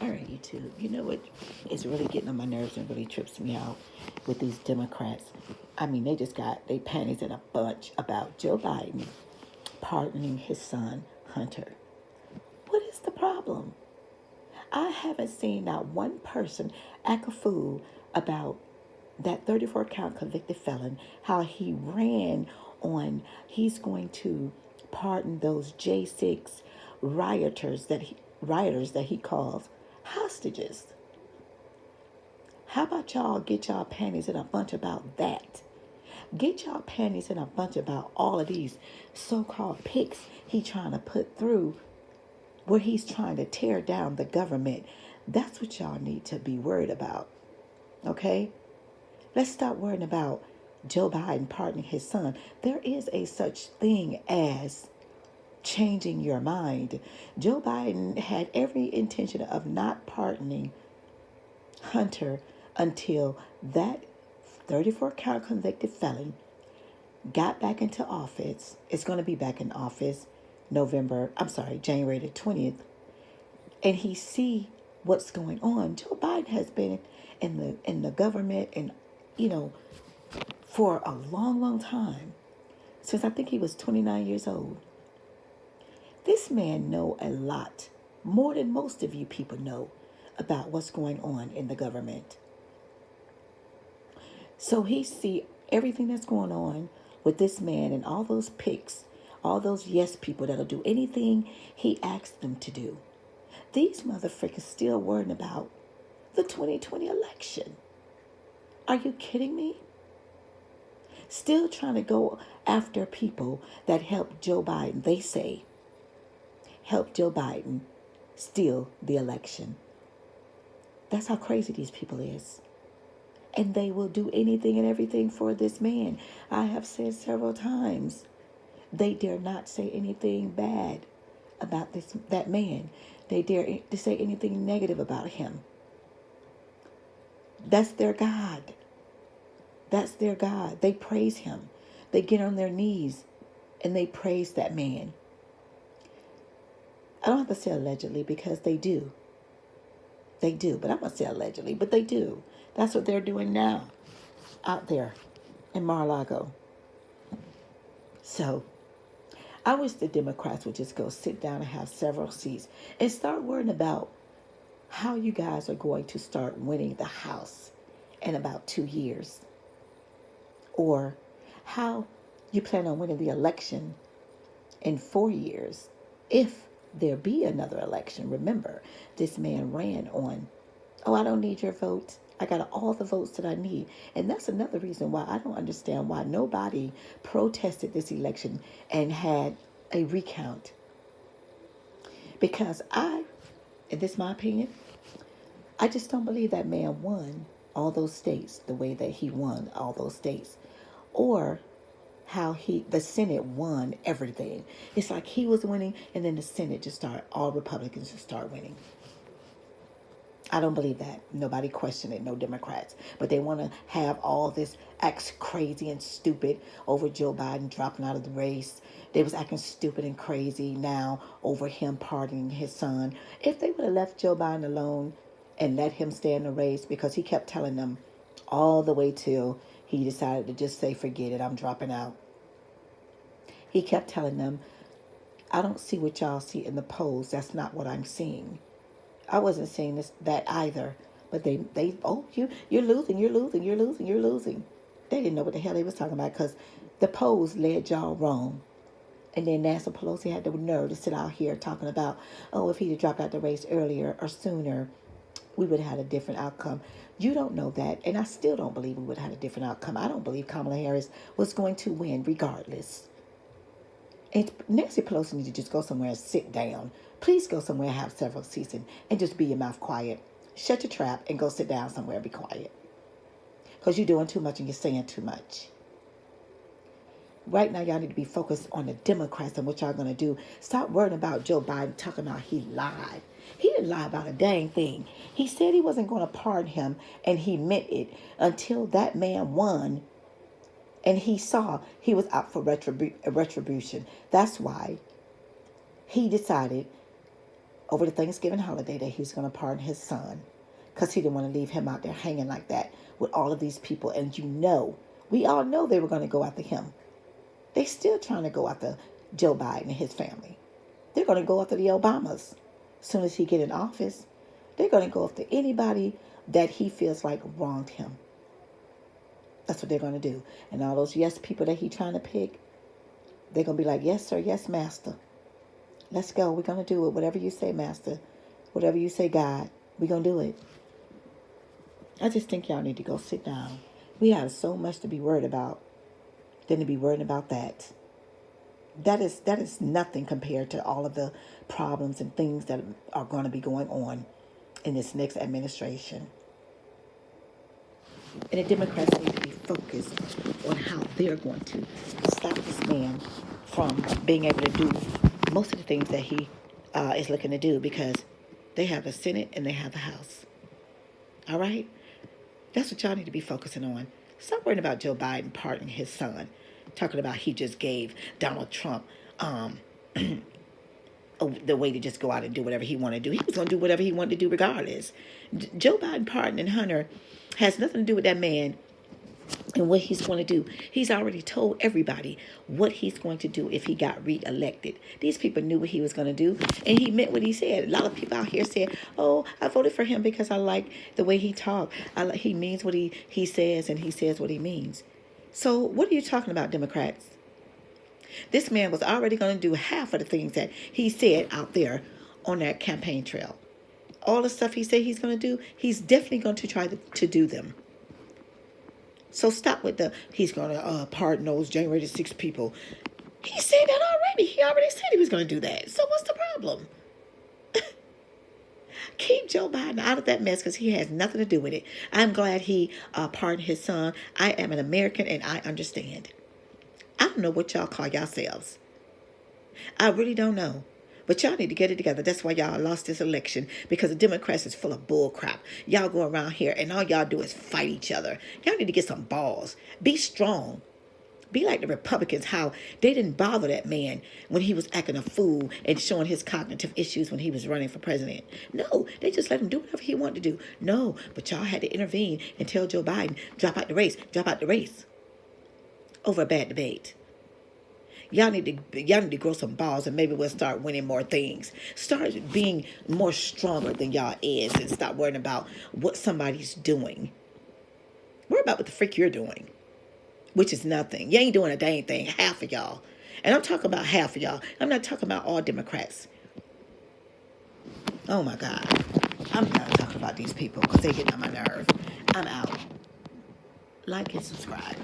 All right, YouTube. You know what is really getting on my nerves and really trips me out with these Democrats? I mean, they just got they panties in a bunch about Joe Biden pardoning his son, Hunter. What is the problem? I haven't seen not one person act a fool about that 34 count convicted felon, how he ran on he's going to pardon those J6 rioters that he calls hostages. How about y'all get y'all panties in a bunch about that? Get y'all panties in a bunch about all of these so-called pics he trying to put through where he's trying to tear down the government. That's what y'all need to be worried about. Okay? Let's stop worrying about Joe Biden pardoning his son. There is a such thing as changing your mind. Joe Biden had every intention of not pardoning Hunter until that 34 count convicted felon got back into office. It's going to be back in office January the 20th. And he see what's going on. Joe Biden has been in the government and, you know, for a long, long time. Since I think he was 29 years old. This man know a lot, more than most of you people know, about what's going on in the government. So he see everything that's going on with this man and all those pics, all those yes people that'll do anything he asks them to do. These motherfuckers still worrying about the 2020 election. Are you kidding me? Still trying to go after people that helped Joe Biden, they say, helped Joe Biden steal the election. That's how crazy these people is. And they will do anything and everything for this man. I have said several times, they dare not say anything bad about that man. They dare to say anything negative about him. That's their God. That's their God. They praise him. They get on their knees and they praise that man. I don't have to say allegedly because they do. They do, but I'm going to say allegedly, but they do. That's what they're doing now out there in Mar-a-Lago. So I wish the Democrats would just go sit down and have several seats and start worrying about how you guys are going to start winning the House in about 2 years. Or how you plan on winning the election in 4 years if there be another election. Remember, this man ran on, I don't need your vote. I got all the votes that I need. And that's another reason why I don't understand why nobody protested this election and had a recount. Because and this is my opinion, I just don't believe that man won all those states the way that he won all those states. Or how the Senate won everything. It's like he was winning and then the Senate just started, all Republicans just start winning. I don't believe that. Nobody questioned it, no Democrats. But they want to have all this acts crazy and stupid over Joe Biden dropping out of the race. They was acting stupid and crazy now over him pardoning his son. If they would have left Joe Biden alone and let him stay in the race, because he kept telling them all the way till he decided to just say, forget it, I'm dropping out. He kept telling them, I don't see what y'all see in the polls. That's not what I'm seeing. I wasn't seeing that either. But you're losing. They didn't know what the hell they was talking about because the polls led y'all wrong. And then Nancy Pelosi had the nerve to sit out here talking about, if he'd have dropped out the race earlier or sooner, we would have had a different outcome. You don't know that, and I still don't believe we would have had a different outcome. I don't believe Kamala Harris was going to win regardless. And Nancy Pelosi needs to just go somewhere and sit down. Please go somewhere and have several seats and just be your mouth quiet. Shut your trap and go sit down somewhere and be quiet. Because you're doing too much and you're saying too much. Right now, y'all need to be focused on the Democrats and what y'all going to do. Stop worrying about Joe Biden talking about he lied. He didn't lie about a dang thing. He said he wasn't going to pardon him, and he meant it until that man won. And he saw he was out for retribution. That's why he decided, over the Thanksgiving holiday that he's going to pardon his son because he didn't want to leave him out there hanging like that with all of these people. And we all know they were going to go after him. They still trying to go after Joe Biden and his family. They're going to go after the Obamas. As soon as he get in office, they're going to go after anybody that he feels like wronged him. That's what they're going to do. And all those yes people that he trying to pick, they're going to be like, yes, sir, yes, master. Let's go. We're going to do it. Whatever you say, master. Whatever you say, God. We're going to do it. I just think y'all need to go sit down. We have so much to be worried about than to be worried about that. That is nothing compared to all of the problems and things that are going to be going on in this next administration. And the Democrats need to be focused on how they're going to stop this man from being able to do most of the things that he is looking to do, because they have the Senate and they have the House. All right? That's what y'all need to be focusing on. Stop worrying about Joe Biden pardoning his son. Talking about he just gave Donald Trump the way to just go out and do whatever he wanted to do. He was going to do whatever he wanted to do regardless. Joe Biden pardoning Hunter has nothing to do with that man and what he's going to do. He's already told everybody what he's going to do if he got reelected. These people knew what he was going to do, and he meant what he said. A lot of people out here said, oh, I voted for him because I like the way he talked. He means what he says, and he says what he means. So what are you talking about, Democrats? This man was already going to do half of the things that he said out there on that campaign trail. All the stuff he said he's going to do, he's definitely going to try to do them. So stop with he's going to pardon those January the 6th people. He said that already. He already said he was going to do that. So what's the problem? Keep Joe Biden out of that mess because he has nothing to do with it. I'm glad he pardoned his son. I am an American and I understand. I don't know what y'all call yourselves. I really don't know. But y'all need to get it together. That's why y'all lost this election, because the Democrats is full of bull crap. Y'all go around here and all y'all do is fight each other. Y'all need to get some balls. Be strong. Be like the Republicans, how they didn't bother that man when he was acting a fool and showing his cognitive issues when he was running for president. No, they just let him do whatever he wanted to do. No, but y'all had to intervene and tell Joe Biden, drop out the race over a bad debate. Y'all need to grow some balls, and maybe we'll start winning more things. Start being more stronger than y'all is, and stop worrying about what somebody's doing. Worry about what the freak you're doing, which is nothing. You ain't doing a dang thing, half of y'all. And I'm talking about half of y'all. I'm not talking about all Democrats. Oh my God. I'm done talking about these people because they get on my nerve. I'm out. Like and subscribe.